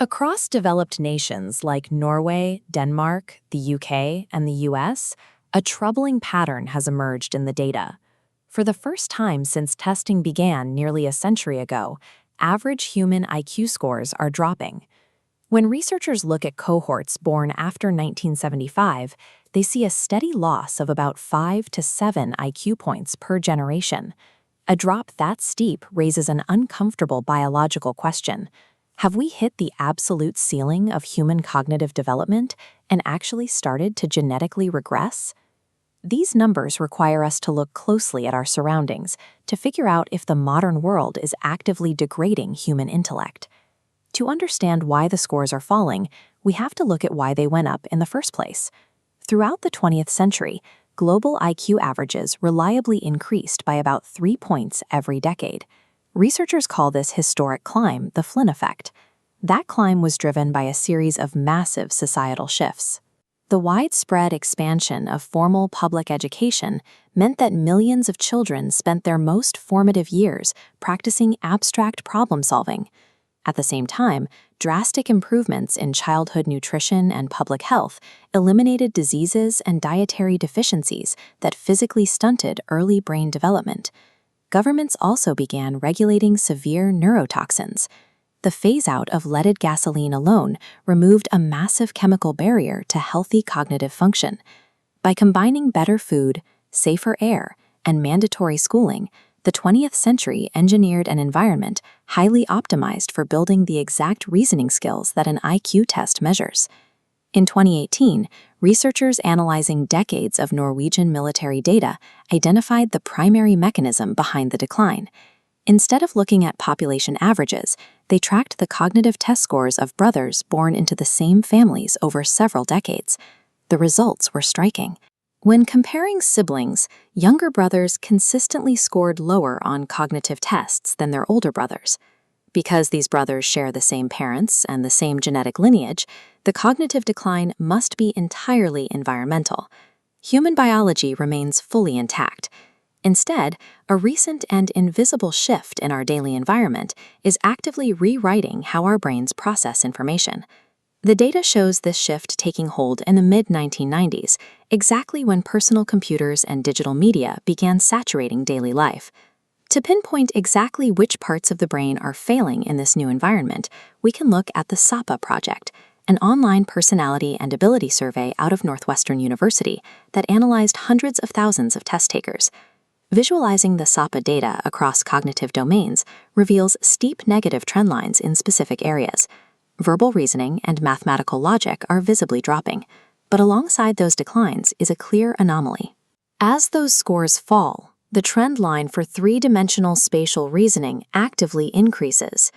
Across developed nations like Norway, Denmark, the UK, and the US, a troubling pattern has emerged in the data. For the first time since testing began nearly a century ago, average human IQ scores are dropping. When researchers look at cohorts born after 1975, they see a steady loss of about 5 to 7 IQ points per generation. A drop that steep raises an uncomfortable biological question. Have we hit the absolute ceiling of human cognitive development and actually started to genetically regress? These numbers require us to look closely at our surroundings to figure out if the modern world is actively degrading human intellect. To understand why the scores are falling, we have to look at why they went up in the first place. Throughout the 20th century, global IQ averages reliably increased by about 3 points every decade. Researchers call this historic climb the Flynn Effect. That climb was driven by a series of massive societal shifts. The widespread expansion of formal public education meant that millions of children spent their most formative years practicing abstract problem solving. At the same time, drastic improvements in childhood nutrition and public health eliminated diseases and dietary deficiencies that physically stunted early brain development. Governments also began regulating severe neurotoxins. The phase-out of leaded gasoline alone removed a massive chemical barrier to healthy cognitive function. By combining better food, safer air, and mandatory schooling, the 20th century engineered an environment highly optimized for building the exact reasoning skills that an IQ test measures. In 2018, researchers analyzing decades of Norwegian military data identified the primary mechanism behind the decline. Instead of looking at population averages, they tracked the cognitive test scores of brothers born into the same families over several decades. The results were striking. When comparing siblings, younger brothers consistently scored lower on cognitive tests than their older brothers. Because these brothers share the same parents and the same genetic lineage, the cognitive decline must be entirely environmental. Human biology remains fully intact. Instead, a recent and invisible shift in our daily environment is actively rewriting how our brains process information. The data shows this shift taking hold in the mid-1990s, exactly when personal computers and digital media began saturating daily life. To pinpoint exactly which parts of the brain are failing in this new environment, we can look at the SAPA project, an online personality and ability survey out of Northwestern University that analyzed hundreds of thousands of test takers. Visualizing the SAPA data across cognitive domains reveals steep negative trend lines in specific areas. Verbal reasoning and mathematical logic are visibly dropping, but alongside those declines is a clear anomaly. As those scores fall, the trend line for three-dimensional spatial reasoning actively increases.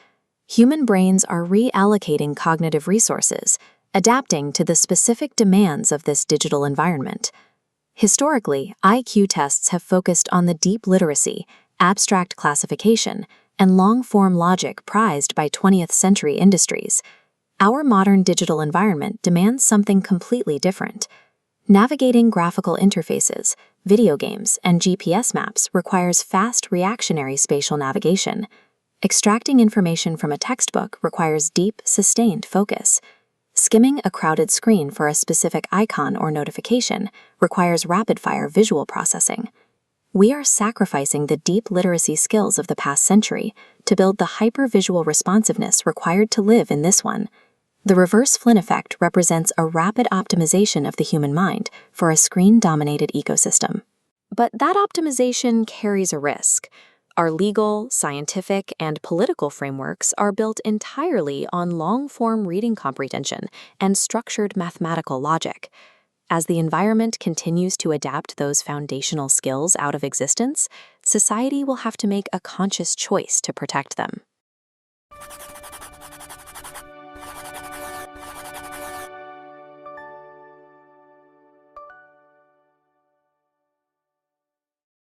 Human brains are reallocating cognitive resources, adapting to the specific demands of this digital environment. Historically, IQ tests have focused on the deep literacy, abstract classification, and long-form logic prized by 20th century industries. Our modern digital environment demands something completely different. Navigating graphical interfaces, video games, and GPS maps requires fast reactionary spatial navigation. Extracting information from a textbook requires deep, sustained focus. Skimming a crowded screen for a specific icon or notification requires rapid-fire visual processing. We are sacrificing the deep literacy skills of the past century to build the hyper-visual responsiveness required to live in this one. The Reverse Flynn Effect represents a rapid optimization of the human mind for a screen-dominated ecosystem. But that optimization carries a risk. Our legal, scientific, and political frameworks are built entirely on long-form reading comprehension and structured mathematical logic. As the environment continues to adapt those foundational skills out of existence, society will have to make a conscious choice to protect them.